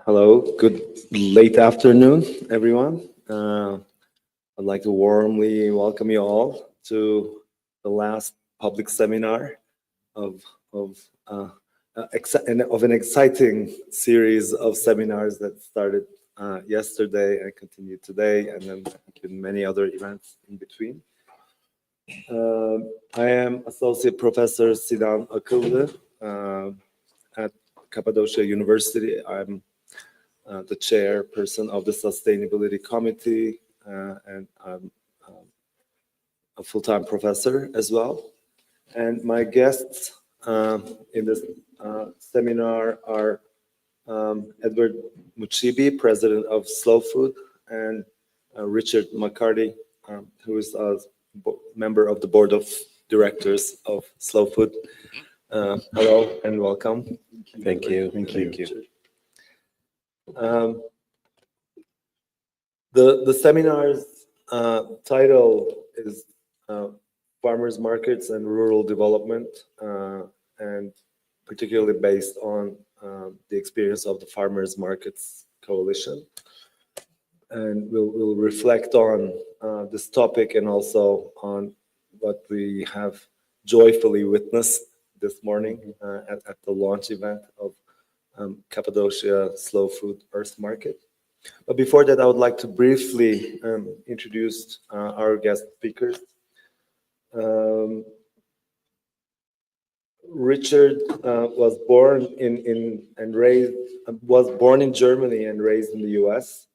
Hello, good late afternoon, everyone. I'd like to warmly welcome you all to the last public seminar of of of an exciting series of seminars that started yesterday and continued today, and then been many other events in between. I am Associate Professor Sinan Akıllı at Cappadocia University. I'm the chairperson of the Sustainability Committee, and I'm a full-time professor as well. And my guests in this seminar are Edward Muchibi, president of Slow Food, and Richard McCarty, who is a member of the board of directors of Slow Food. Hello and welcome. Thank you. Thank you. The seminar's title is Farmers Markets and Rural Development, and particularly based on the experience of the Farmers Markets Coalition. And we'll reflect on this topic and also on what we have joyfully witnessed this morning at the launch event of Cappadocia Slow Food Earth Market. But before that, I would like to briefly introduce our guest speakers. Richard was born in Germany and raised in the U.S.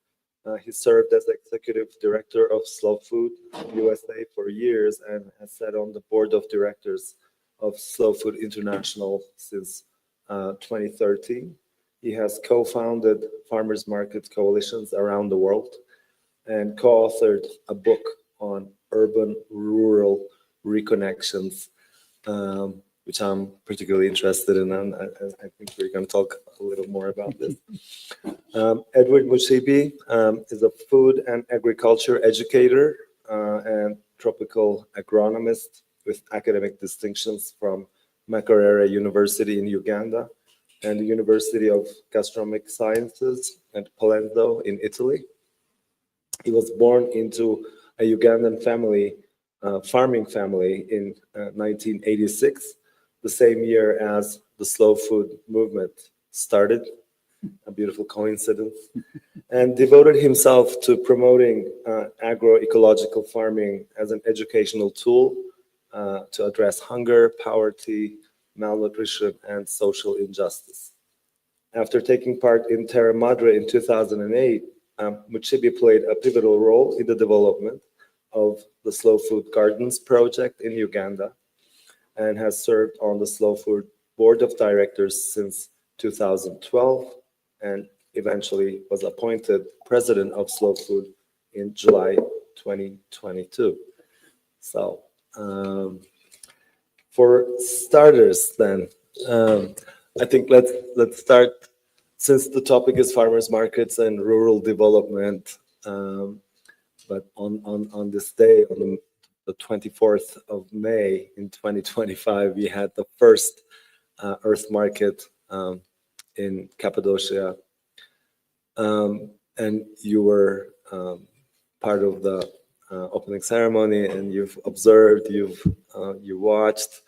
He served as executive director of Slow Food USA for years and has sat on the board of directors of Slow Food International since 2013. He has co-founded farmers market coalitions around the world and co-authored a book on urban-rural reconnections, which I'm particularly interested in, and I think we're going to talk a little more about this. Edward Muchibi is a food and agriculture educator and tropical agronomist with academic distinctions from Makerere University in Uganda and the University of Gastronomic Sciences at Palermo in Italy. He was born into a Ugandan family, farming family in 1986, the same year as the slow food movement started, a beautiful coincidence, and devoted himself to promoting agroecological farming as an educational tool to address hunger, poverty, malnutrition, and social injustice. After taking part in Terra Madre in 2008, Muchibi played a pivotal role in the development of the Slow Food Gardens project in Uganda and has served on the Slow Food Board of Directors since 2012 and eventually was appointed president of Slow Food in July 2022. So, for starters, then, I think let's start, since the topic is farmers markets and rural development. But on this day, on the 24th of May in 2025, we had the first Earth Market in Cappadocia, and you were part of the opening ceremony, and you've observed, you watched,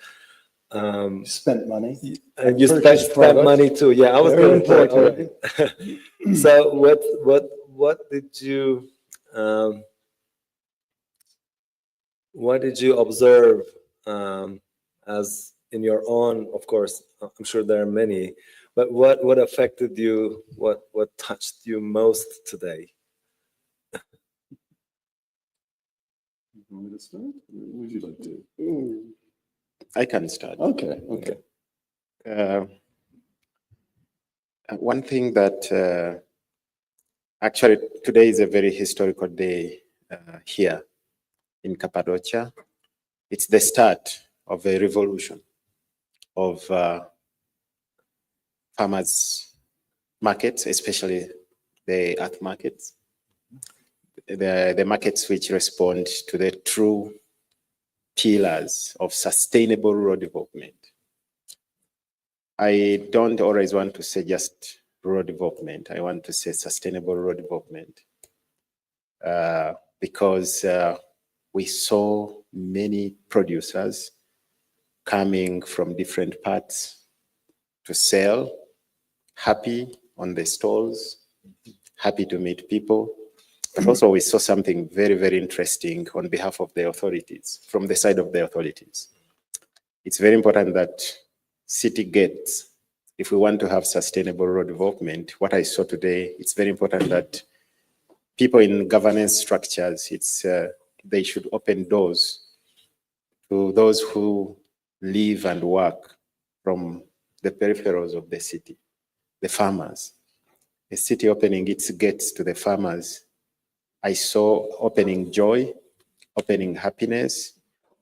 Spent money. and you spent money too. Yeah, I was going to say. All right. So what did you observe as in your own? Of course, I'm sure there are many, but what affected you? What touched you most today? You want me to start? What would you like to? I can start. Okay. One thing that actually today is a very historical day here in Cappadocia. It's the start of a revolution of farmers markets, especially the earth markets, the markets which respond to the true pillars of sustainable rural development. I don't always want to say just rural development. I want to say sustainable rural development because we saw many producers coming from different parts to sell, happy on the stalls, happy to meet people. But also we saw something very, very interesting on behalf of the authorities, from the side of the authorities. It's very important that city gets, if we want to have sustainable rural development, what I saw today, it's very important that people in governance structures, they should open doors to those who live and work from the peripherals of the city, the farmers. The city opening its gates to the farmers, I saw opening joy, opening happiness,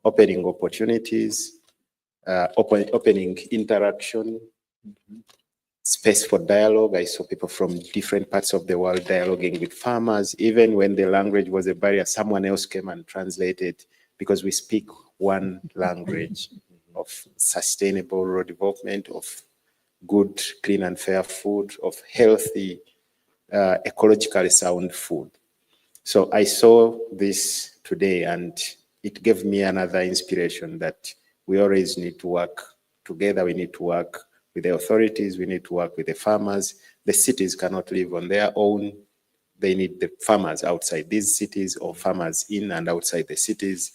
opening opportunities, opening interaction, space for dialogue. I saw people from different parts of the world dialoguing with farmers. Even when the language was a barrier, someone else came and translated because we speak one language of sustainable rural development, of good, clean and fair food, of healthy, ecologically sound food. So I saw this today and it gave me another inspiration that we always need to work together. We need to work with the authorities. We need to work with the farmers. The cities cannot live on their own. They need the farmers outside these cities or farmers in and outside the cities.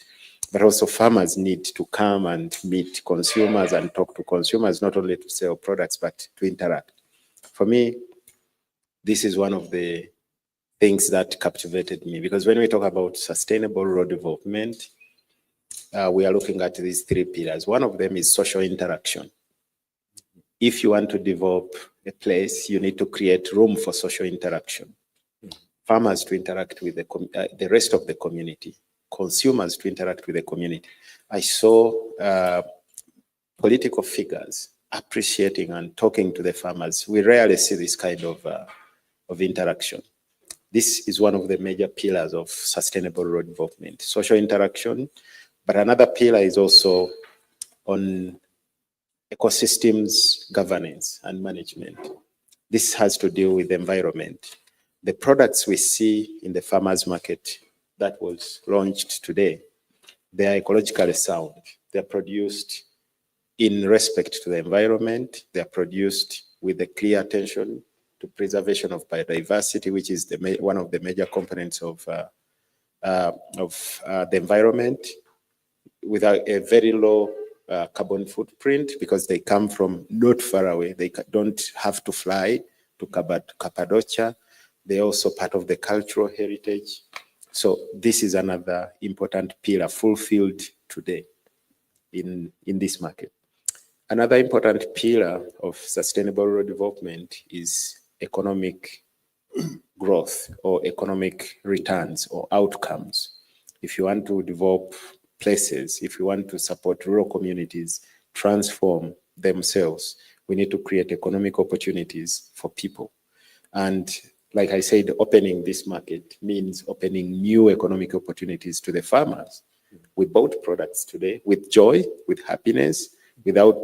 But also farmers need to come and meet consumers and talk to consumers, not only to sell products, but to interact. For me, this is one of the things that captivated me, because when we talk about sustainable rural development, we are looking at these three pillars. One of them is social interaction. If you want to develop a place, you need to create room for social interaction. Farmers to interact with the rest of the community, consumers to interact with the community. I saw political figures appreciating and talking to the farmers. We rarely see this kind of interaction. This is one of the major pillars of sustainable rural development, social interaction. But another pillar is also on ecosystems governance and management. This has to do with the environment. The products we see in the farmers market that was launched today, they are ecologically sound. They're produced in respect to the environment. They're produced with a clear attention to preservation of biodiversity, which is one of the major components of the environment, with a very low carbon footprint, because they come from not far away. They don't have to fly to Cappadocia. They're also part of the cultural heritage. So this is another important pillar fulfilled today in this market. Another important pillar of sustainable rural development is economic growth or economic returns or outcomes. If you want to develop places, if you want to support rural communities transform themselves, we need to create economic opportunities for people. And like I said, opening this market means opening new economic opportunities to the farmers. We bought products today with joy, with happiness, without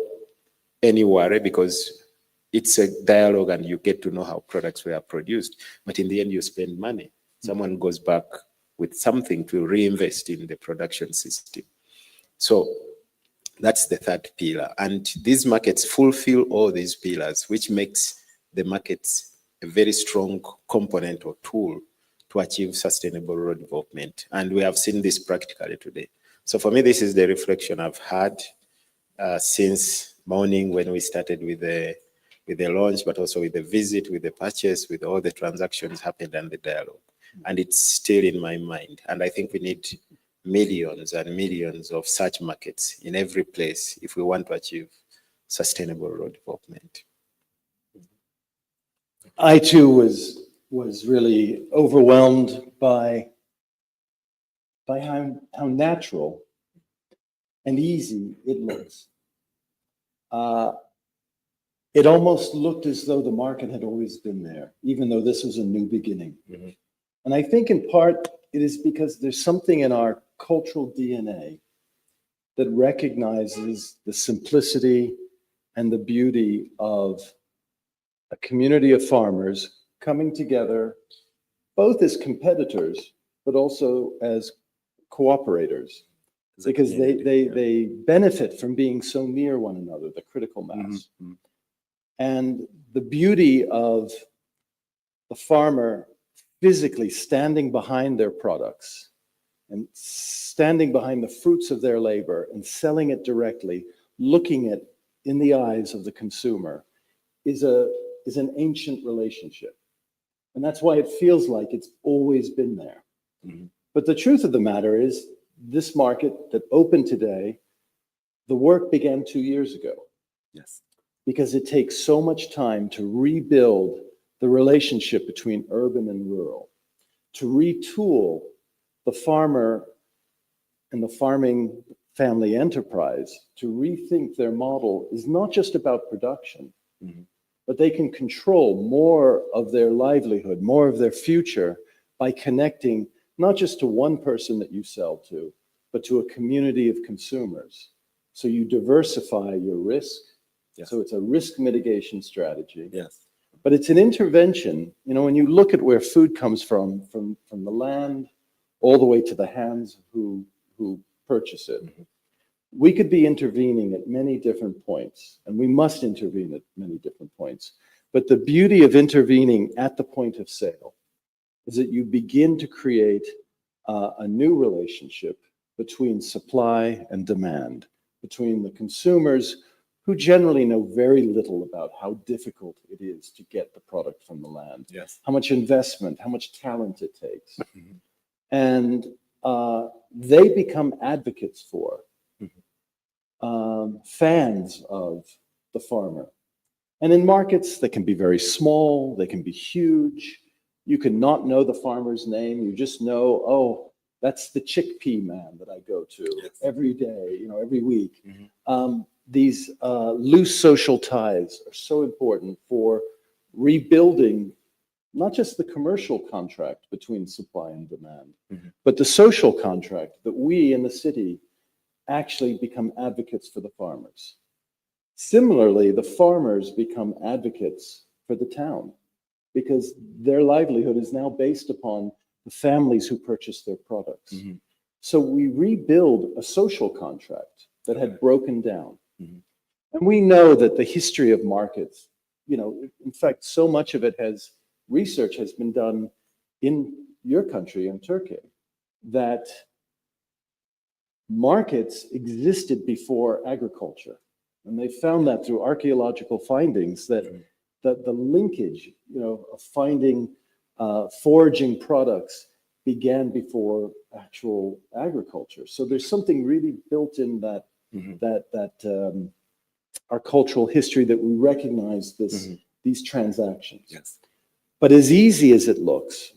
any worry, because it's a dialogue and you get to know how products were produced. But in the end, you spend money. Someone goes back with something to reinvest in the production system. So that's the third pillar. And these markets fulfill all these pillars, which makes the markets a very strong component or tool to achieve sustainable rural development. And we have seen this practically today. So for me, this is the reflection I've had since morning when we started with the launch, but also with the visit, with the purchase, with all the transactions happened and the dialogue. And it's still in my mind. And I think we need millions and millions of such markets in every place if we want to achieve sustainable rural development. I too was really overwhelmed by how natural and easy it looks. It almost looked as though the market had always been there, even though this was a new beginning. Mm-hmm. And I think in part it is because there's something in our cultural DNA that recognizes the simplicity and the beauty of a community of farmers coming together, both as competitors, but also as cooperators, As a because community, yeah. they benefit from being so near one another, the critical mass. Mhm. And the beauty of the farmer physically standing behind their products and standing behind the fruits of their labor and selling it directly, looking it in the eyes of the consumer, is an ancient relationship. And that's why it feels like it's always been there. Mhm. But the truth of the matter is, this market that opened today, the work began 2 years ago, Yes. because it takes so much time to rebuild the relationship between urban and rural, to retool the farmer and the farming family enterprise, to rethink their model is not just about production, Mhm. but they can control more of their livelihood, more of their future, by connecting not just to one person that you sell to, but to a community of consumers. So you diversify your risk. Yes. So it's a risk mitigation strategy. Yes. But it's an intervention. You know, when you look at where food comes from the land all the way to the hands who purchase it, we could be intervening at many different points, and we must intervene at many different points. But the beauty of intervening at the point of sale is that you begin to create a new relationship between supply and demand, between the consumers, who generally know very little about how difficult it is to get the product from the land, Yes. how much investment, how much talent it takes. Mhm. And they become advocates for, fans of the farmer. And in markets that can be very small, they can be huge. You can not know the farmer's name. You just know, oh, that's the chickpea man that I go to Yes. every day, you know, every week. Mhm. These loose social ties are so important for rebuilding not just the commercial contract between supply and demand, Mhm. but the social contract that we in the city actually become advocates for the farmers. Similarly, the farmers become advocates for the town, because their livelihood is now based upon the families who purchase their products. Mhm. So we rebuild a social contract that had broken down. Mhm. And we know that the history of markets, you know, in fact, so much of it research has been done in your country, in Turkey, that markets existed before agriculture. And they found that through archaeological findings, that the linkage, you know, of finding foraging products began before actual agriculture. So there's something really built in that Mhm. our cultural history, that we recognize these transactions. Yes. But as easy as it looks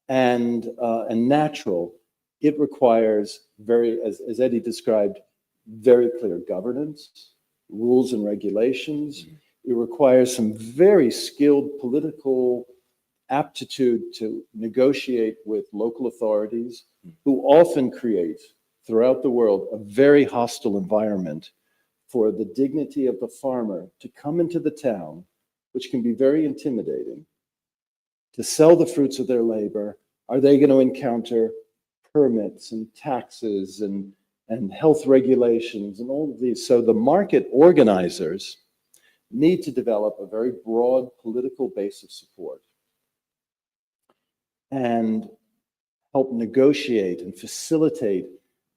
and natural, it requires as Eddie described, very clear governance, rules and regulations. It requires some very skilled political aptitude to negotiate with local authorities, who often create throughout the world a very hostile environment for the dignity of the farmer to come into the town, which can be very intimidating, to sell the fruits of their labor. Are they going to encounter permits and taxes and health regulations and all of these? So the market organizers need to develop a very broad political base of support and help negotiate and facilitate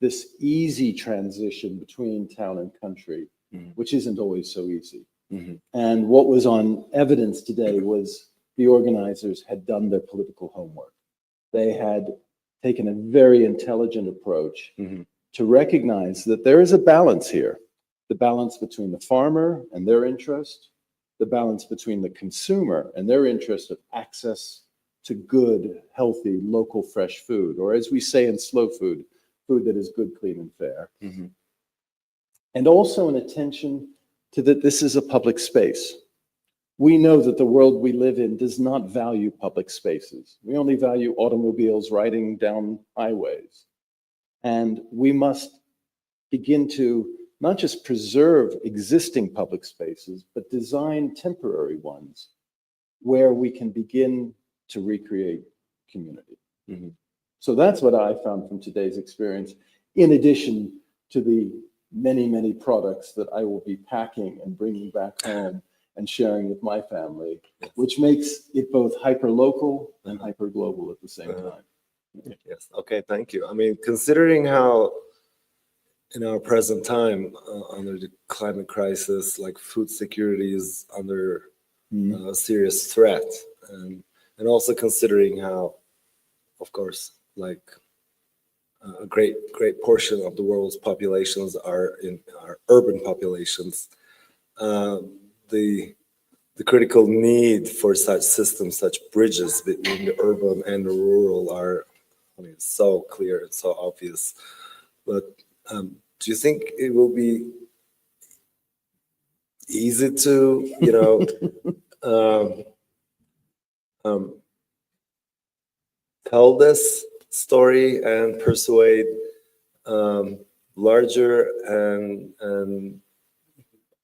this easy transition between town and country, which isn't always so easy. Mhm. And what was on evidence today was the organizers had done their political homework. They had taken a very intelligent approach Mhm. to recognize that there is a balance here, the balance between the farmer and their interest, the balance between the consumer and their interest of access to good, healthy, local, fresh food, or as we say in slow food, food that is good, clean, and fair. Mhm. And also an attention to that this is a public space. We know that the world we live in does not value public spaces. We only value automobiles riding down highways. And we must begin to not just preserve existing public spaces, but design temporary ones where we can begin to recreate community. Mhm. So that's what I found from today's experience, in addition to the many, many products that I will be packing and bringing back home and sharing with my family, which makes it both hyper-local and hyper-global at the same time. Yes, okay, thank you. I mean, considering how in our present time, under the climate crisis, like food security is under a serious threat, and also considering how, of course, like a great portion of the world's populations are urban populations, the critical need for such systems, such bridges between the urban and the rural are, I mean, so clear and so obvious. But do you think it will be easy to, tell this story and persuade larger and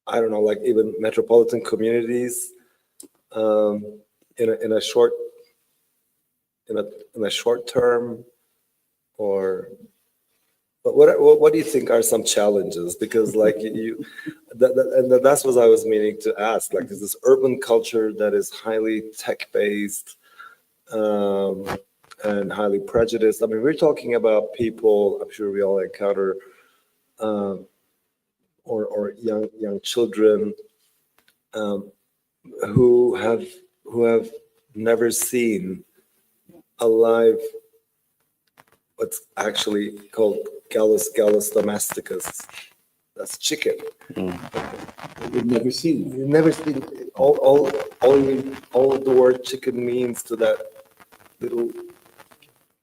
I don't know, like even metropolitan communities in a short term, or but what do you think are some challenges? Because like that's what I was meaning to ask. Like, there's this urban culture that is highly tech based and highly prejudiced. I mean, we're talking about people. I'm sure we all encounter or young children who have never seen a live, what's actually called Gallus domesticus. That's chicken. We've never seen that. You've never seen all of the word chicken means to that little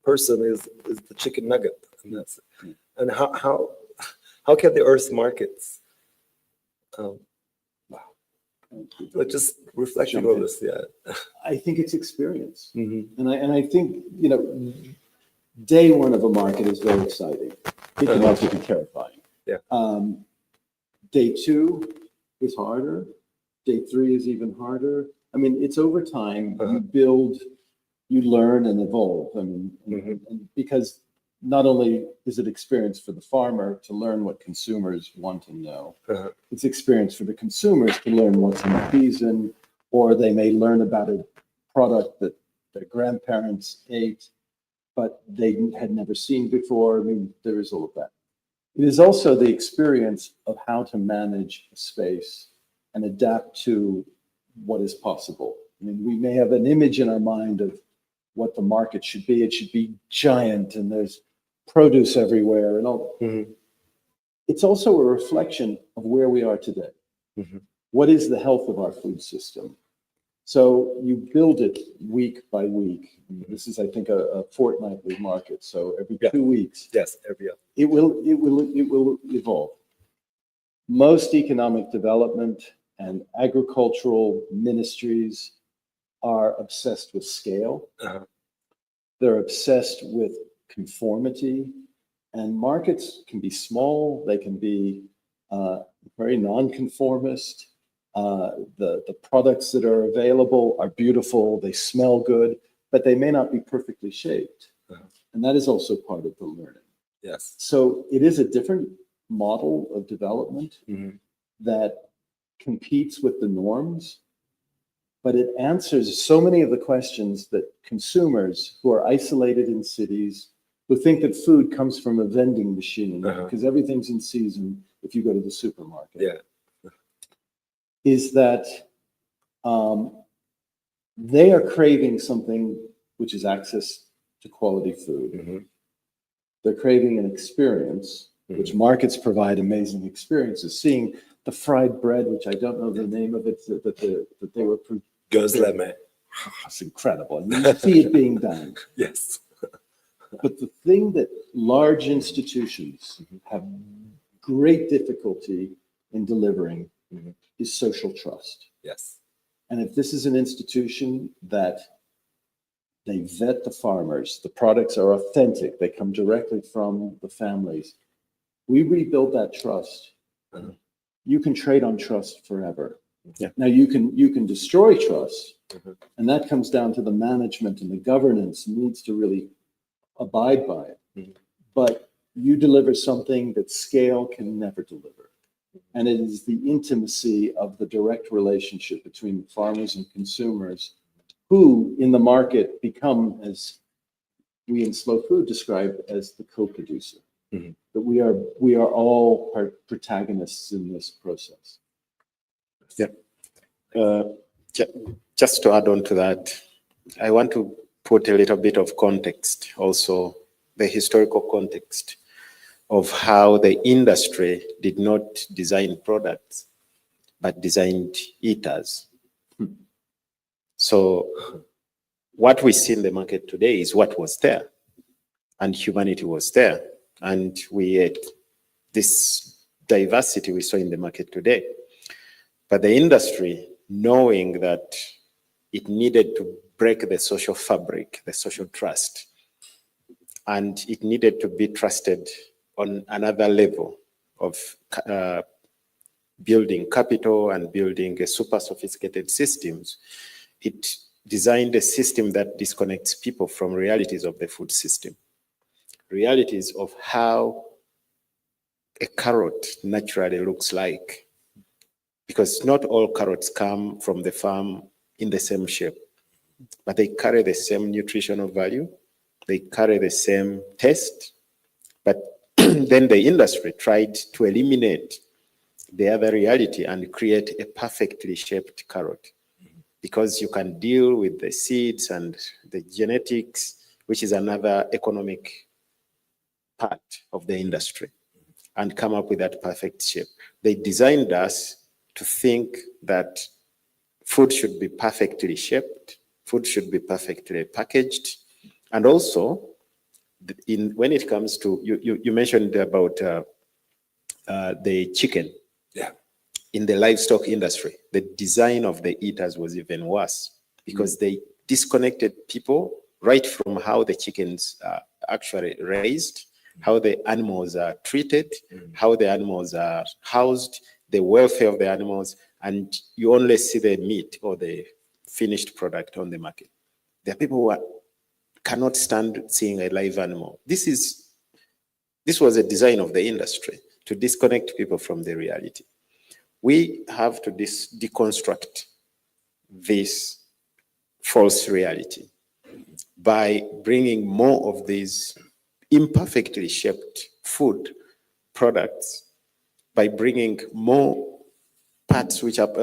person is the chicken nugget, and that's it. And how can the Earth markets? But just reflecting on this, yeah. I think it's experience. Mm-hmm. And I think, day one of a market is very exciting. It can also be terrifying. Yeah. Day two is harder. Day three is even harder. I mean, it's over time. You build, you learn and evolve. I mean, and because not only is it experience for the farmer to learn what consumers want and know, it's experience for the consumers to learn what's in season, or they may learn about a product that their grandparents ate, but they had never seen before. I mean, there is all of that. It is also the experience of how to manage a space and adapt to what is possible. I mean, we may have an image in our mind of what the market should be. It should be giant and there's produce everywhere and all. It's also a reflection of where we are today. What is the health of our food system? So you build it week by week. This is, I think, a fortnightly market. So every 2 weeks, Yes, every other. it will evolve. Most economic development and agricultural ministries are obsessed with scale. They're obsessed with conformity, and markets can be small. They can be very nonconformist. The products that are available are beautiful. They smell good, but they may not be perfectly shaped. And that is also part of the learning. Yes. So it is a different model of development that competes with the norms, but it answers so many of the questions that consumers who are isolated in cities, who think that food comes from a vending machine because everything's in season if you go to the supermarket. Yeah. Is that they are craving something which is access to quality food. They're craving an experience, which markets provide amazing experiences. Seeing the fried bread, which I don't know the name of it, that they were. Gözleme. It's incredible. And you see it being done. Yes. But the thing that large institutions have great difficulty in delivering is social trust. Yes. And if this is an institution that they vet the farmers, the products are authentic, they come directly from the families, we rebuild that trust. You can trade on trust forever. Now you can destroy trust, Mhm. and that comes down to the management and the governance needs to really abide by it. Mhm. But you deliver something that scale can never deliver. And it is the intimacy of the direct relationship between farmers and consumers who in the market become, as we in Slow Food describe, as the co-producer. Mhm. That we are all protagonists in this process. Just to add on to that, I want to put a little bit of context, also the historical context of how the industry did not design products, but designed eaters. So what we see in the market today is what was there, and humanity was there, and we ate this diversity we saw in the market today. But the industry, knowing that it needed to break the social fabric, the social trust, and it needed to be trusted on another level of building capital and building a super sophisticated systems, it designed a system that disconnects people from realities of the food system, realities of how a carrot naturally looks like. Because not all carrots come from the farm in the same shape, but they carry the same nutritional value, they carry the same taste, but then the industry tried to eliminate the other reality and create a perfectly shaped carrot. Because you can deal with the seeds and the genetics, which is another economic part of the industry, and come up with that perfect shape. They designed us to think that food should be perfectly shaped, food should be perfectly packaged, and also when it comes to, you mentioned about the chicken. Yeah. In the livestock industry, the design of the eaters was even worse because they disconnected people right from how the chickens are actually raised, how the animals are treated, how the animals are housed, the welfare of the animals, and you only see the meat or the finished product on the market. There are people who cannot stand seeing a live animal. This was a design of the industry to disconnect people from the reality. We have to deconstruct this false reality by bringing more of these imperfectly shaped food products, by bringing more parts which are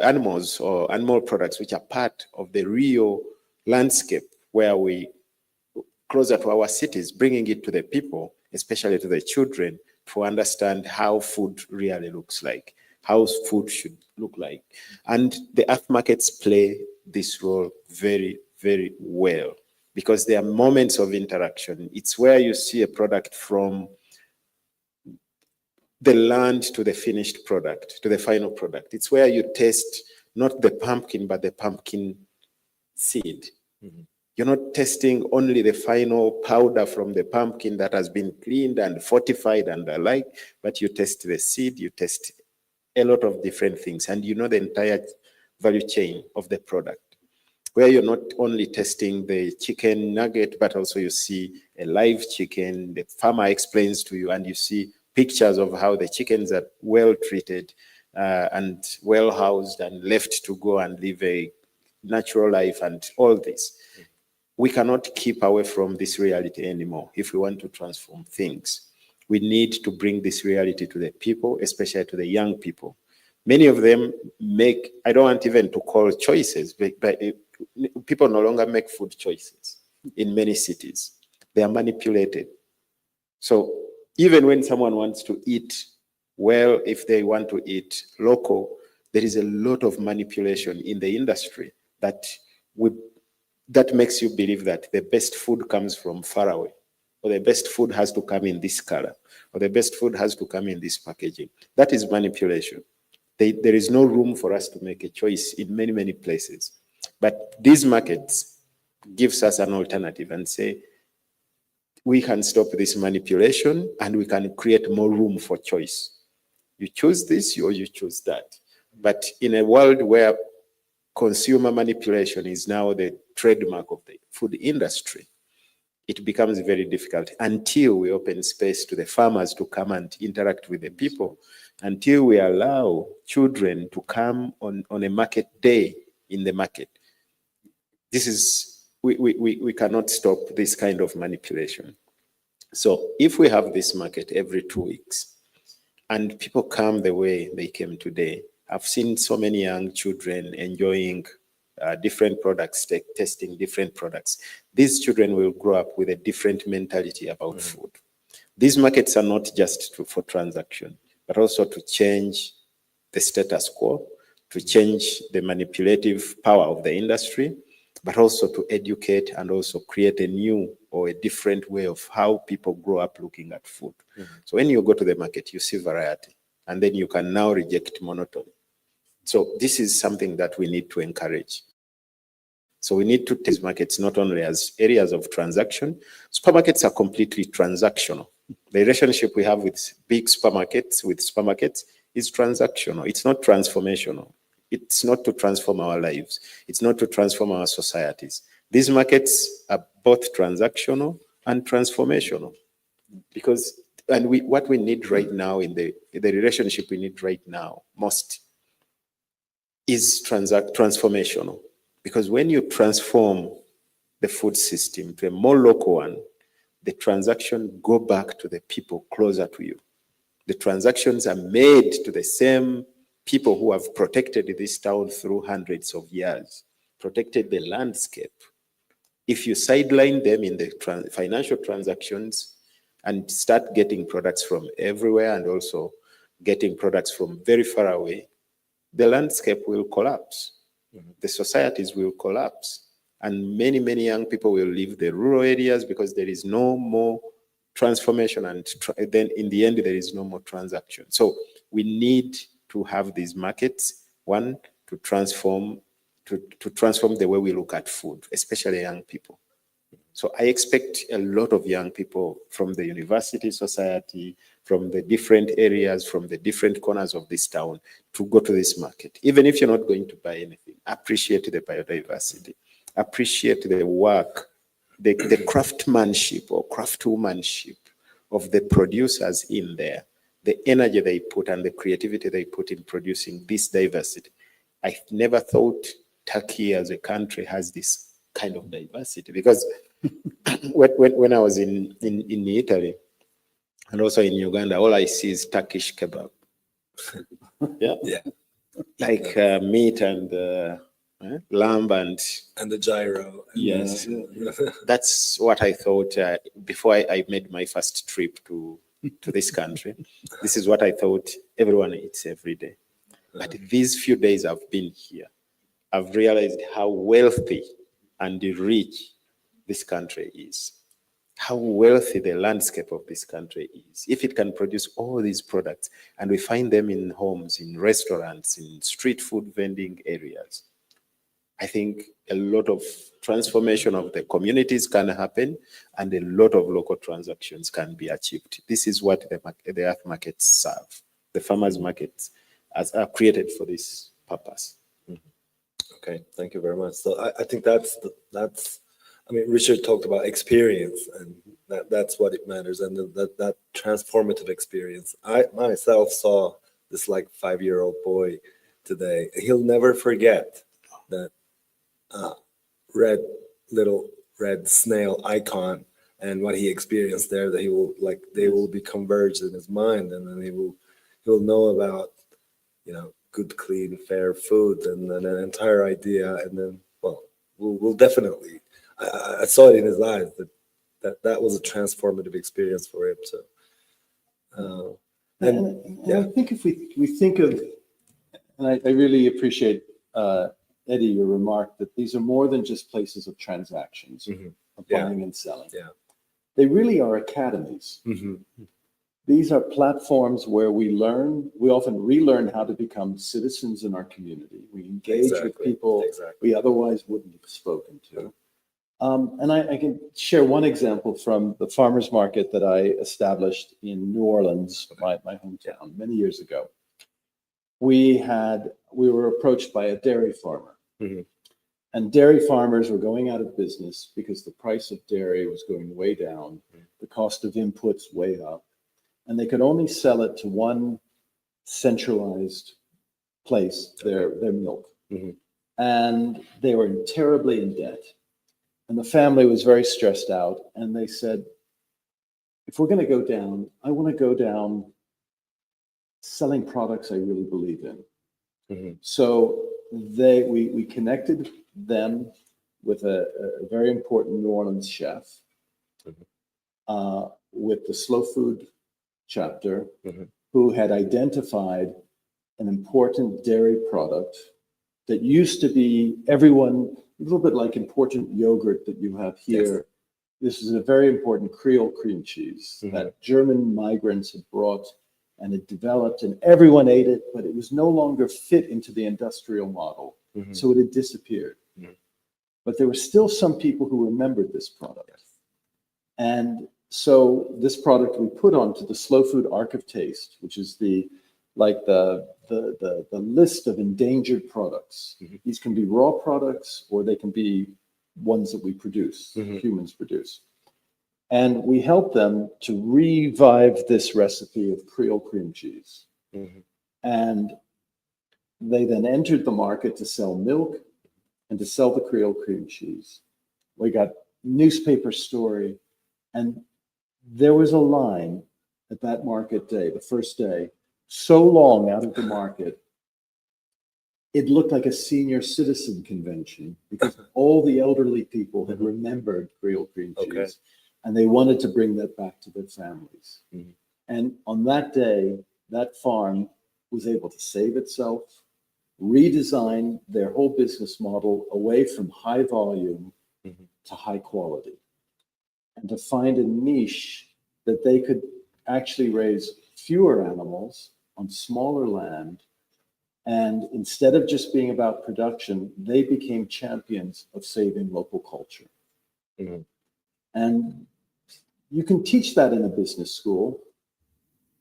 animals or animal products which are part of the real landscape where we closer to our cities, bringing it to the people, especially to the children, to understand how food really looks like, how food should look like. And the earth markets play this role very, very well because there are moments of interaction. It's where you see a product from the land to the finished product, to the final product. It's where you taste not the pumpkin, but the pumpkin seed. Mm-hmm. You're not testing only the final powder from the pumpkin that has been cleaned and fortified and the like, but you test the seed, you test a lot of different things, and you know the entire value chain of the product, where you're not only testing the chicken nugget, but also you see a live chicken, the farmer explains to you, and you see pictures of how the chickens are well treated and well housed and left to go and live a natural life and all this. We cannot keep away from this reality anymore if we want to transform things. We need to bring this reality to the people, especially to the young people. Many of them make, I don't want even to call choices, but people no longer make food choices in many cities. They are manipulated. So even when someone wants to eat well, if they want to eat local, there is a lot of manipulation in the industry that makes you believe that the best food comes from far away, or the best food has to come in this color, or the best food has to come in this packaging. That is manipulation. There is no room for us to make a choice in many, many places. But these markets gives us an alternative and say, we can stop this manipulation and we can create more room for choice. You choose this or you choose that. But in a world where consumer manipulation is now the trademark of the food industry, it becomes very difficult until we open space to the farmers to come and interact with the people, until we allow children to come on a market day in the market. This is, we cannot stop this kind of manipulation. So if we have this market every 2 weeks and people come the way they came today, I've seen so many young children enjoying different products, testing different products. These children will grow up with a different mentality about food. These markets are not just for transaction, but also to change the status quo, to change the manipulative power of the industry, but also to educate and also create a new or a different way of how people grow up looking at food. So when you go to the market, you see variety, and then you can now reject monotony. So this is something that we need to encourage. So we need to take these markets not only as areas of transaction. Supermarkets are completely transactional. The relationship we have with big supermarkets, is transactional. It's not transformational. It's not to transform our lives. It's not to transform our societies. These markets are both transactional and transformational. Because, what we need right now in the relationship we need right now most is transformational. Because when you transform the food system to a more local one, the transactions go back to the people closer to you. The transactions are made to the same people who have protected this town through hundreds of years, protected the landscape. If you sideline them in the financial transactions and start getting products from everywhere and also getting products from very far away, the landscape will collapse. The societies will collapse. And many, many young people will leave the rural areas because there is no more transformation. And then in the end, there is no more transaction. So we need to have these markets, one, to transform the way we look at food, especially young people. So I expect a lot of young people from the university society, from the different areas, from the different corners of this town to go to this market. Even if you're not going to buy anything, appreciate the biodiversity, appreciate the work, the craftsmanship or craftswomanship of the producers in there, the energy they put and the creativity they put in producing this diversity. I never thought Turkey as a country has this kind of diversity, because when I was in Italy and also in Uganda, all I see is Turkish kebab. Yeah. Like meat and lamb and the gyro. Yes. That's what I thought before I made my first trip to this country. This is what I thought everyone eats every day. But these few days I've been here, I've realized how wealthy and rich this country is, how wealthy the landscape of this country is. If it can produce all these products and we find them in homes, in restaurants, in street food vending areas, I think a lot of transformation of the communities can happen and a lot of local transactions can be achieved. This is what the earth markets serve. The farmers' markets are created for this purpose. Okay, thank you very much. So I think that's I mean, Richard talked about experience, and that's what it matters, and that transformative experience. I myself saw this like 5-year-old boy today. He'll never forget that little red snail icon and what he experienced there. That they will be converged in his mind, and then he'll know about, good, clean, fair food, and then an entire idea, and then we'll definitely. I saw it in his eyes that was a transformative experience for him. So, and I think if we think of, and I really appreciate Eddie, your remark that these are more than just places of transactions, of buying and selling. Yeah, they really are academies. These are platforms where we often relearn how to become citizens in our community. We engage with people we otherwise wouldn't have spoken to. And I can share one example from the farmers market that I established in New Orleans, my hometown, many years ago. we were approached by a dairy farmer. Mhm. And dairy farmers were going out of business because the price of dairy was going way down, the cost of inputs way up, and they could only sell it to one centralized place, their milk. Mhm. And they were terribly in debt. And the family was very stressed out. And they said, if we're going to go down, I want to go down selling products I really believe in. Mhm. So we connected them with a very important New Orleans chef, with the Slow Food chapter, Mhm. who had identified an important dairy product that used to be everyone, a little bit like important yogurt that you have here. This is a very important Creole cream cheese that German migrants had brought and it developed, and everyone ate it, but it was no longer fit into the industrial model. So it had disappeared. But there were still some people who remembered this product. And so this product we put onto the Slow Food Ark of Taste, which is the list of endangered products. These can be raw products or they can be ones that we produce, humans produce. And we help them to revive this recipe of Creole cream cheese. And they then entered the market to sell milk and to sell the Creole cream cheese. We got newspaper story, and there was a line at that market day, the first day, so long out of the market, it looked like a senior citizen convention because all the elderly people had remembered Creole cream cheese, and they wanted to bring that back to their families. And on that day, that farm was able to save itself, redesign their whole business model away from high volume to high quality, and to find a niche that they could actually raise fewer animals on smaller land. And instead of just being about production, they became champions of saving local culture. And you can teach that in a business school,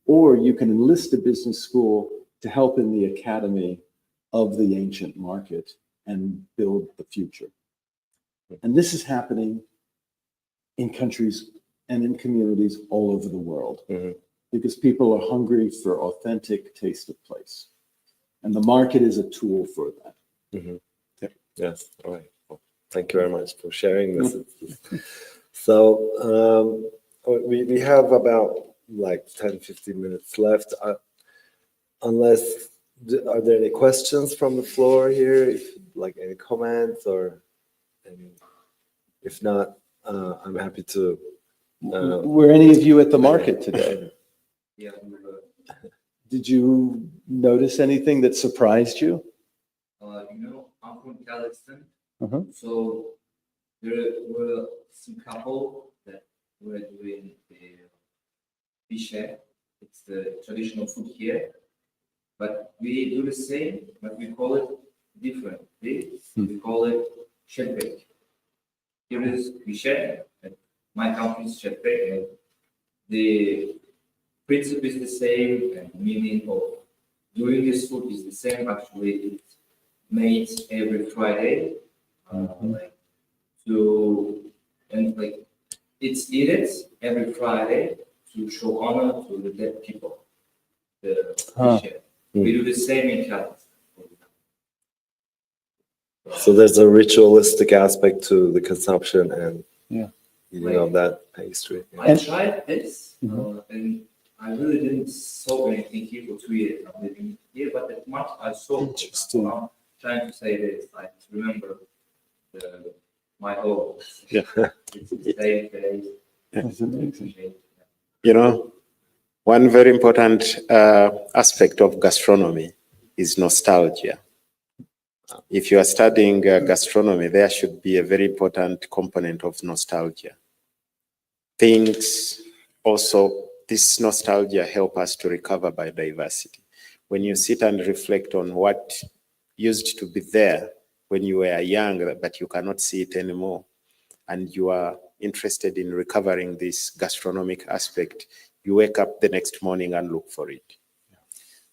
or you can enlist a business school to help in the academy of the ancient market and build the future. And this is happening in countries and in communities all over the world because people are hungry for authentic taste of place. And the market is a tool for that. Yes, all right. Well, thank you very much for sharing this. So we have about like 10, 15 minutes left. Unless, are there any questions from the floor here? If, like any comments or any, if not, I'm happy to. Were any of you at the market today? Yeah. Did you notice anything that surprised you? I'm from Kazakhstan. Mhm. So there were some couple that were doing the bishe. It's the traditional food here. But we do the same, but we call it differently. We call it sherbet. Here is bishe, and my country is sherbet. And the principle is the same, and meaning of doing this food is the same. Actually, it's made every Friday, it's eaten every Friday to show honor to the dead people. We do the same in Kazakhstan. So there's a ritualistic aspect to the consumption and eating of that pastry. I tried this, and I really didn't saw anything here for 2 years. I'm living here, but as much I saw, I'm trying to say this. I remember my home. Yeah. It's the same place. That's amazing. You know, one very important aspect of gastronomy is nostalgia. If you are studying gastronomy, there should be a very important component of nostalgia. Things also, this nostalgia help us to recover biodiversity. When you sit and reflect on what used to be there when you were young, but you cannot see it anymore, and you are interested in recovering this gastronomic aspect, you wake up the next morning and look for it.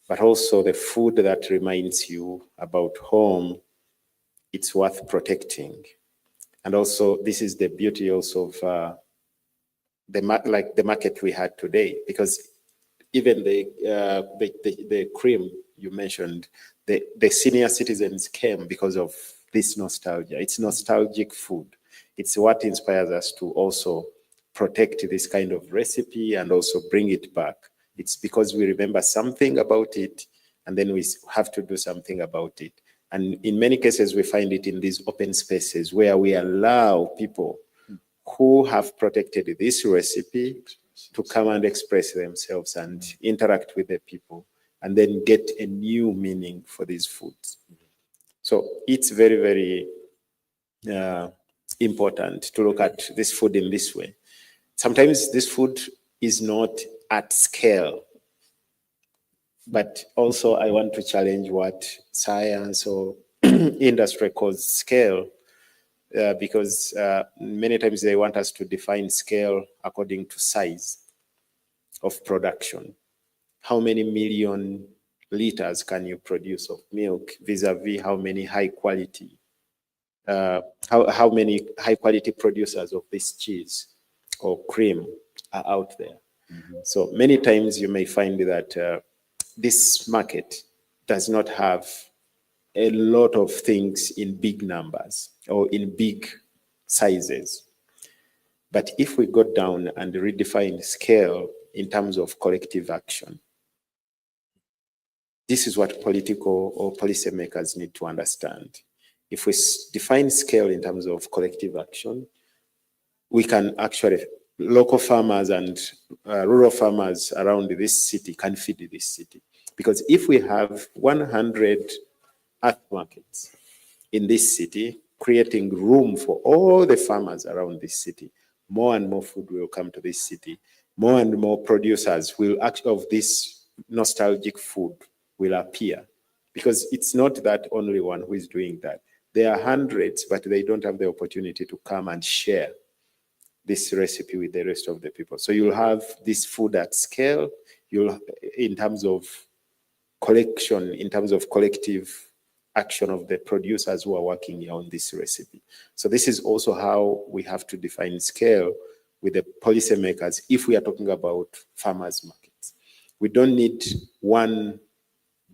but also the food that reminds you about home, it's worth protecting. And also, this is the beauty also of the market we had today, because even the cream you mentioned, the senior citizens came because of this nostalgia. It's nostalgic food. It's what inspires us to also protect this kind of recipe and also bring it back. It's because we remember something about it, and then we have to do something about it. And in many cases, we find it in these open spaces where we allow people who have protected this recipe to come and express themselves and interact with the people, and then get a new meaning for these foods. So it's very, very important to look at this food in this way. Sometimes this food is not at scale, but also I want to challenge what science or industry calls scale, because many times they want us to define scale according to size of production. How many million liters can you produce of milk vis-a-vis how many high quality, how many high quality producers of this cheese or cream are out there? So many times you may find that this market does not have a lot of things in big numbers or in big sizes. But if we go down and redefine scale in terms of collective action, this is what political or policymakers need to understand. If we define scale in terms of collective action, we can actually, local farmers and rural farmers around this city can feed this city. Because if we have 100 earth markets in this city, creating room for all the farmers around this city, more and more food will come to this city. More and more producers will of this nostalgic food will appear, because it's not that only one who is doing that. There are hundreds, but they don't have the opportunity to come and share this recipe with the rest of the people. So you'll have this food at scale, in terms of collection, in terms of collective action of the producers who are working on this recipe. So this is also how we have to define scale with the policymakers if we are talking about farmers markets. We don't need one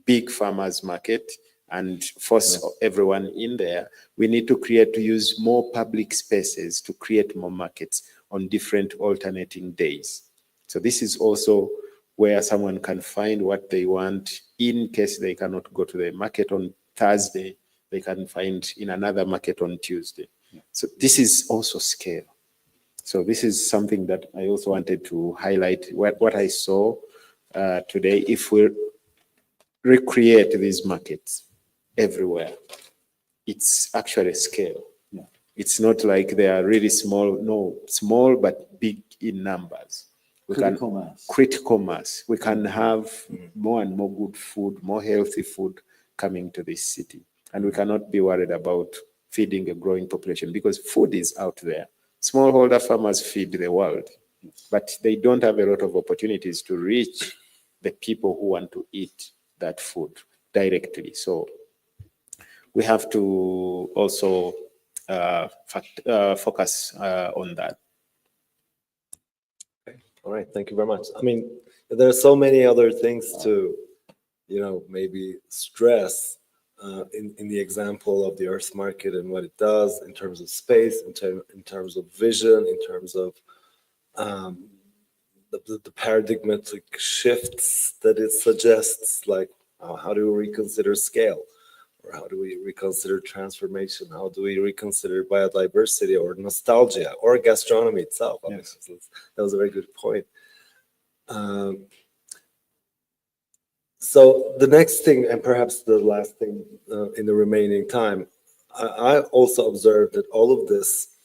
big farmers market and force everyone in there. We need to use more public spaces to create more markets on different alternating days. So this is also where someone can find what they want in case they cannot go to the market on Thursday, they can find in another market on Tuesday. So this is also scale. So this is something that I also wanted to highlight, what I saw today. If we recreate these markets everywhere, it's actually scale. Yeah. It's not like they are really small, no, small but big in numbers. Critical mass. We can have more and more good food, more healthy food coming to this city. And we cannot be worried about feeding a growing population, because food is out there. Smallholder farmers feed the world, but they don't have a lot of opportunities to reach the people who want to eat that food directly. So we have to also focus on that. Okay. All right. Thank you very much. I mean, there are so many other things to, maybe stress in the example of the Earth market and what it does in terms of space, in terms of vision, in terms of the paradigmatic shifts that it suggests, like how do we reconsider scale, or how do we reconsider transformation, how do we reconsider biodiversity or nostalgia or gastronomy itself. Yes. That was a very good point. So the next thing, and perhaps the last thing in the remaining time, I also observed that all of this,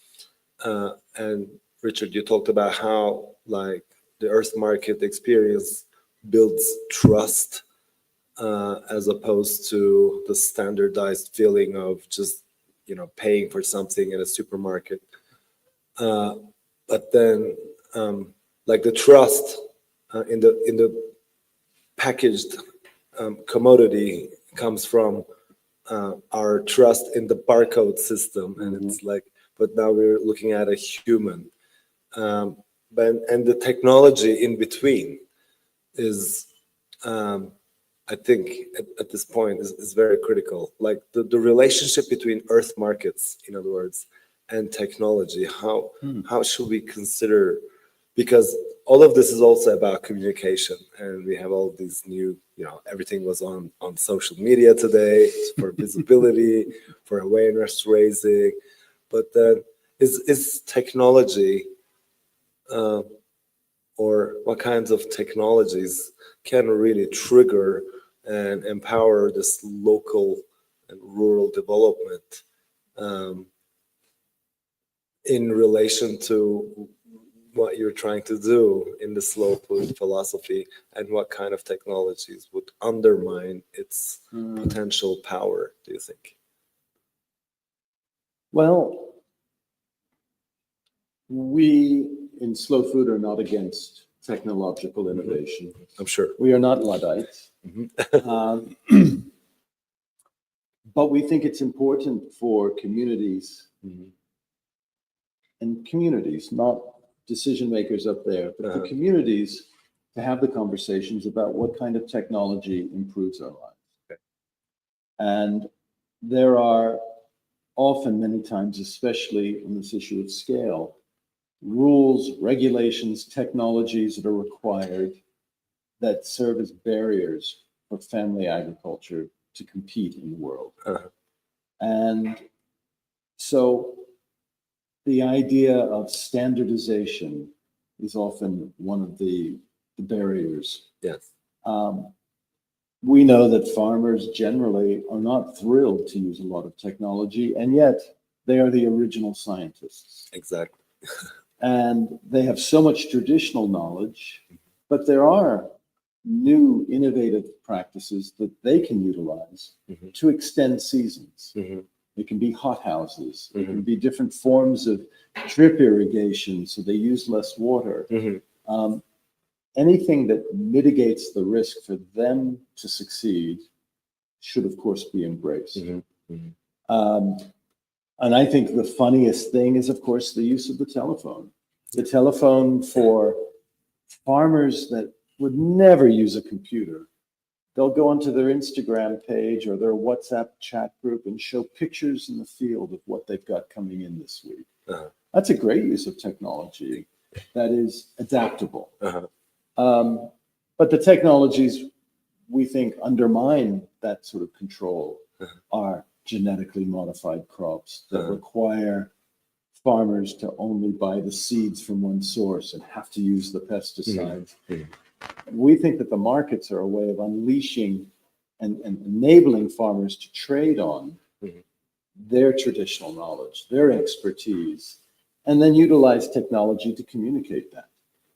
and Richard, you talked about how like the Earth market experience builds trust as opposed to the standardized feeling of just, paying for something in a supermarket. But then like the trust in the packaged commodity comes from our trust in the barcode system, and it's like, but now we're looking at a human, and the technology in between is, I think, at this point is very critical. Like the relationship between Earth markets, in other words, and technology. How should we consider? Because all of this is also about communication, and we have all these new, everything was on social media today for visibility, for awareness raising. But then is technology, or what kinds of technologies can really trigger and empower this local and rural development, in relation to what you're trying to do in the slow food philosophy, and what kind of technologies would undermine its potential power, do you think? Well, we in Slow Food are not against technological innovation. I'm sure. We are not Luddites. But we think it's important for communities, and communities, not decision makers up there, but for communities to have the conversations about what kind of technology improves our lives. Okay. And there are often, many times, especially on this issue of scale, rules, regulations, technologies that are required that serve as barriers for family agriculture to compete in the world. And so the idea of standardization is often one of the barriers. Yes. We know that farmers generally are not thrilled to use a lot of technology, and yet they are the original scientists. Exactly. And they have so much traditional knowledge, but there are new innovative practices that they can utilize to extend seasons. It can be hothouses. It can be different forms of drip irrigation, so they use less water. Anything that mitigates the risk for them to succeed should, of course, be embraced. And I think the funniest thing is, of course, the use of the telephone. The telephone for farmers that would never use a computer. They'll go onto their Instagram page or their WhatsApp chat group and show pictures in the field of what they've got coming in this week. That's a great use of technology that is adaptable. But the technologies we think undermine that sort of control are genetically modified crops that require farmers to only buy the seeds from one source and have to use the pesticides. We think that the markets are a way of unleashing and enabling farmers to trade on their traditional knowledge, their expertise, and then utilize technology to communicate that.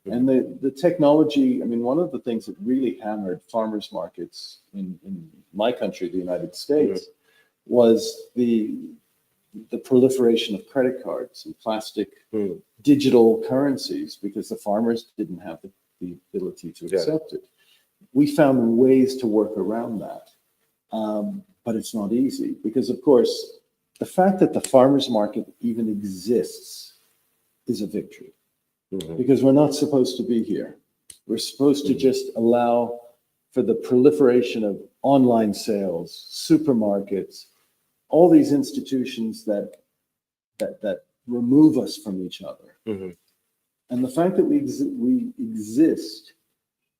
And the technology, I mean, one of the things that really hammered farmers markets in my country, the United States, was the proliferation of credit cards and plastic digital currencies, because the farmers didn't have the ability to accept it. We found ways to work around that, but it's not easy because, of course, the fact that the farmers market even exists is a victory, because we're not supposed to be here. We're supposed to just allow for the proliferation of online sales, supermarkets, all these institutions that remove us from each other. And the fact that we exist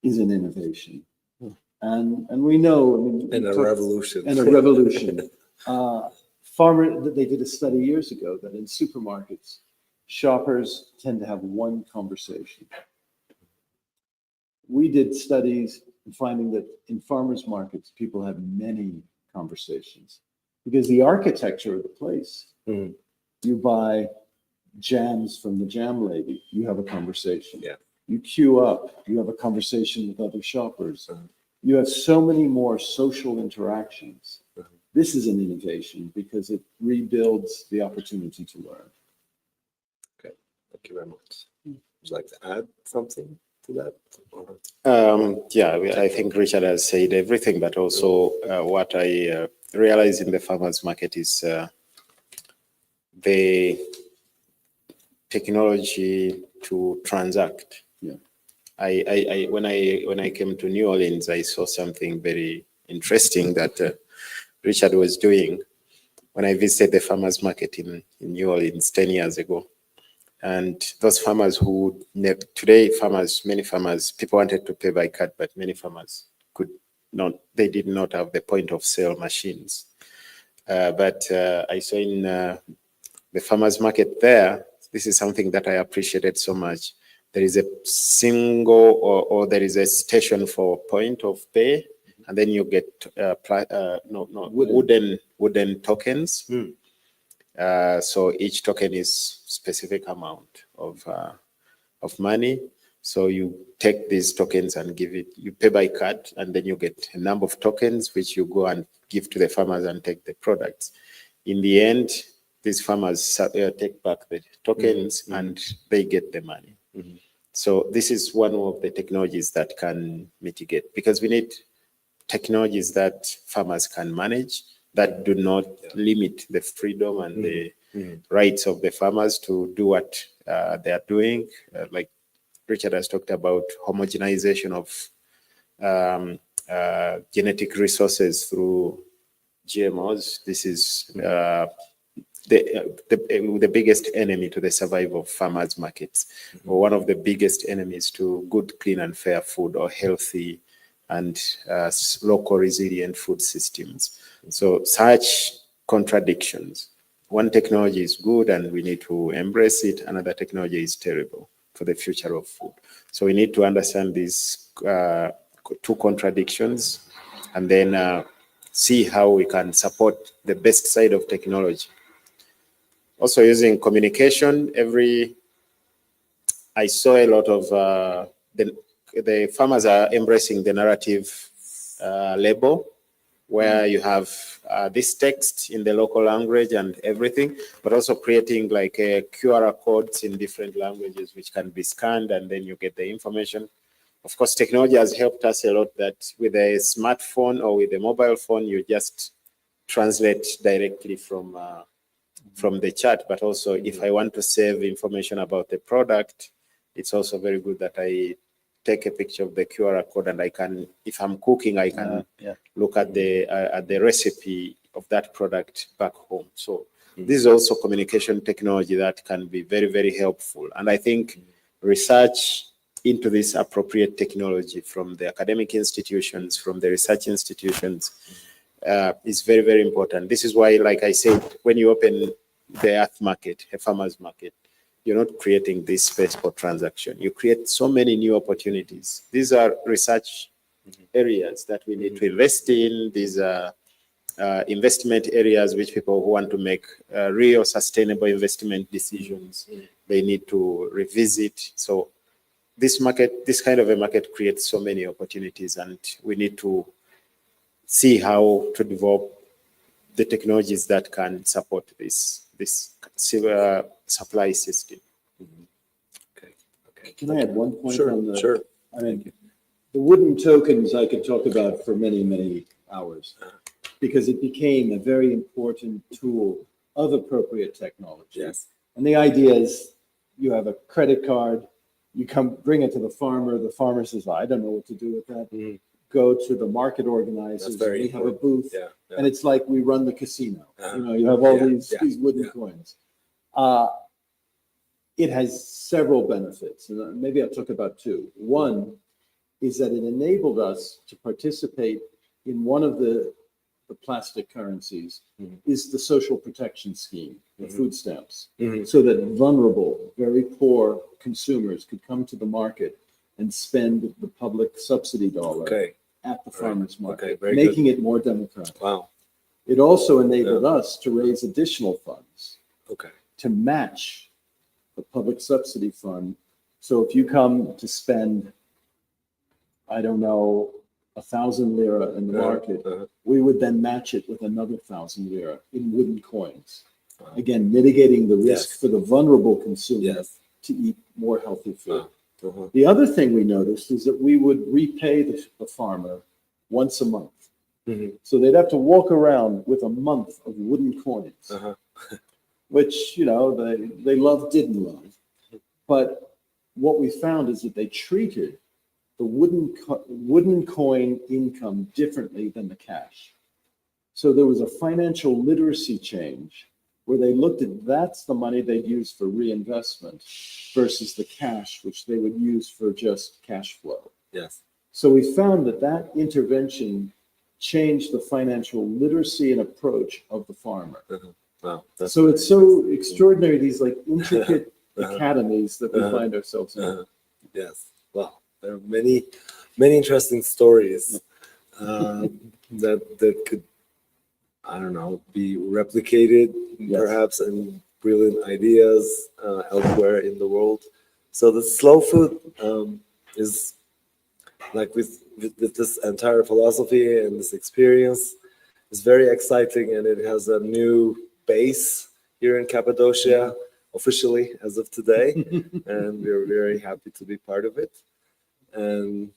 is an innovation. And we know, I mean, And a revolution. And a revolution. They did a study years ago that in supermarkets, shoppers tend to have one conversation. We did studies finding that in farmers markets, people have many conversations because the architecture of the place, you buy jams from the jam lady, you have a conversation. You queue up, you have a conversation with other shoppers. You have so many more social interactions. This is an innovation because it rebuilds the opportunity to learn. Okay, thank you very much. Would you like to add something to to that? Yeah, I think Richard has said everything, but also what I realize in the farmers market is the technology to transact. Yeah. When I came to New Orleans, I saw something very interesting that Richard was doing when I visited the farmers market in New Orleans 10 years ago. And those farmers who today many farmers, people wanted to pay by card, but many farmers could not, they did not have the point of sale machines. But I saw in the farmers market there, this is something that I appreciated so much. There is a single or there is a station for point of pay, and then you get wooden tokens. So each token is specific amount of money. So you take these tokens and give it, you pay by card, and then you get a number of tokens which you go and give to the farmers and take the products. In the end, these farmers take back the tokens and they get the money. So this is one of the technologies that can mitigate, because we need technologies that farmers can manage that do not limit the freedom and the rights of the farmers to do what they are doing. Like Richard has talked about homogenization of genetic resources through GMOs. This is the biggest enemy to the survival of farmers markets, or one of the biggest enemies to good, clean and fair food, or healthy and local resilient food systems. So such contradictions. One technology is good and we need to embrace it. Another technology is terrible for the future of food. So we need to understand these two contradictions and then see how we can support the best side of technology. Also using communication, I saw a lot of the farmers are embracing the narrative label, where you have this text in the local language and everything, but also creating like QR codes in different languages which can be scanned and then you get the information. Of course, technology has helped us a lot that with a smartphone or with a mobile phone, you just translate directly from the chat. But also if I want to save information about the product, it's also very good that I take a picture of the QR code and I can, if I'm cooking, I can look at the recipe of that product back home. So this is also communication technology that can be very, very helpful. And I think research into this appropriate technology from the academic institutions, from the research institutions is very, very important. This is why, like I said, when you open the earth market, a farmer's market, you're not creating this space for transaction. You create so many new opportunities. These are research areas that we need to invest in. These are investment areas which people who want to make real sustainable investment decisions, they need to revisit. So this kind of a market creates so many opportunities, and we need to see how to develop the technologies that can support this supply system. Okay. Can I add one point Sure, on the? sure. I mean, the wooden tokens I could talk about for many, many hours, because it became a very important tool of appropriate technology. Yes. And the idea is you have a credit card, you bring it to the farmer says, I don't know what to do with that. Go to the market organizers, very we have a booth, Yeah. and it's like we run the casino. Uh-huh. You know, you have all Yeah, these wooden coins. It has several benefits, and maybe I'll talk about two. One is that it enabled us to participate in one of the plastic currencies is the social protection scheme, the food stamps, so that vulnerable, very poor consumers could come to the market and spend the public subsidy dollar Okay. at the farmer's market, Okay, very making it more democratic. Wow. It also enabled us to raise additional funds Okay. to match the public subsidy fund. So if you come to spend, I don't know, 1,000 lira in the market, we would then match it with another 1,000 lira in wooden coins. Again, mitigating the risk Yes. for the vulnerable consumer Yes. to eat more healthy food. Uh-huh. The other thing we noticed is that we would repay the farmer once a month. Mhm. So they'd have to walk around with a month of wooden coins, Uh-huh. which, they loved, didn't love. But what we found is that they treated the wooden coin income differently than the cash. So there was a financial literacy change where they looked at that's the money they'd use for reinvestment versus the cash, which they would use for just cash flow. Yes. So we found that intervention changed the financial literacy and approach of the farmer. Wow. That's So it's so extraordinary, these like intricate Uh-huh. academies that we Uh-huh. find ourselves in. Uh, yes. Wow. There are many, many interesting stories that could, I don't know, be replicated Yes. perhaps, and brilliant ideas elsewhere in the world. So the slow food is like with this entire philosophy and this experience is very exciting, and it has a new base here in Cappadocia officially as of today, and we're very happy to be part of it. And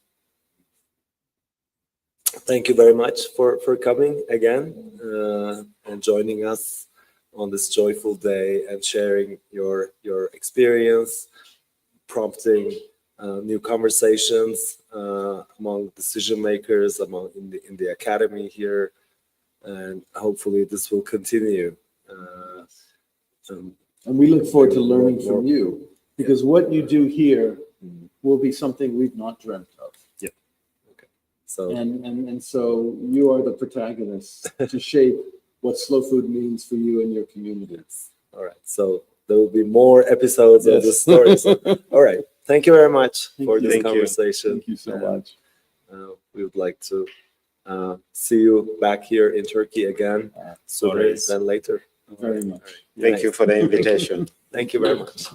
thank you very much for coming again and joining us on this joyful day and sharing your experience, prompting new conversations among decision makers, in the academy here, and hopefully this will continue. And we look forward to learning from you, because what you do here will be something we've not dreamt of. So And so you are the protagonist to shape what slow food means for you and your community. all right, so there will be more episodes of this Yes. story. So, all right, thank you very much for this Thank you. conversation. Thank you so And, much. we would like to see you back here in Turkey again sooner Always. than later. Very much. Thank you for the invitation. Thank you very much.